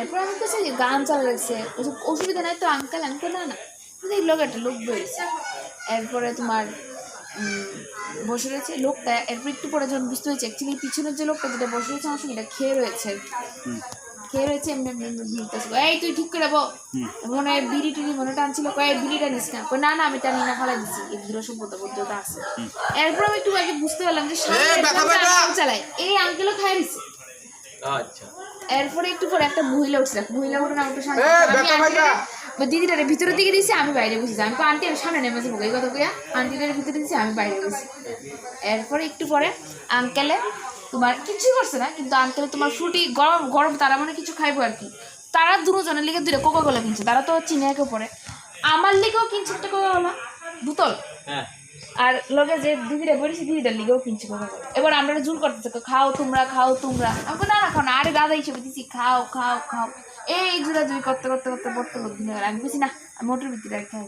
এরপর আমি কাছে গান চালা লাগছে, অসুবিধা নাই তো আঙ্কেল, আমি না না লোক একটা লোক বলেছে। এরপরে তোমার বসে রয়েছে লোকটা, এরপর একটু পরে যখন বুঝতে হয়েছে অ্যাকচুয়ালি পিছনের যে লোকটা যেটা বসে রয়েছে আমার সঙ্গে এটা খেয়ে রয়েছে এমনি এই তুই ঠিক করে বল মনে হয় বিড়ি টিড়ি মনে টানছিল, কয় বিড়িটা নিস না, না না আমি টানি না, ফেলাই দিচ্ছি, এগুলো সভ্যতা পর্যন্ত আছে। এরপর আমি একটু আগে বুঝতে পারলাম যে চালায় এই আঙ্কেলও খাই দিচ্ছে। এরপরে একটু পরে একটা মহিলা উঠছে, মহিলা উঠে না একটু সামনে দিদিটারে ভিতরের দিকে দিয়েছি, আমি বাইরে বসেছি। আমি তো আন্টি সামনে নেমেছে বলে এই কথা কইয়া আন্টিটারে ভিতরে দিয়েছি, আমি বাইরে বসেছি। এরপরে একটু পরে আঙ্কেলে তোমার কিছুই করছে না, কিন্তু আঙ্কেলে তোমার ফ্রুটি গরম গরম তারা মানে কিছু খাইবো আর কি, তারা দুজনের লিগে দুটো কোকা কোলা কিনছে, তারা তো চিনে একে পরে আমার লিগেও কিনছে একটা কোকা কোলা বোতল, আর লগে যে দিদিরা বলেছি দিদিটার লিগেও কিনছে কোকা কোলা। এবার আমরা জোর করতেছে খাও তোমরা আমি না না খাও না, আরে দাদা হিসেবে দিচ্ছি খাও খাও খাও, এই জোড়া জুড়ি করতে করতে করতে বর্ত লোক দিনে আমি বুঝি না, আমি মোটর ভিতরে খাই।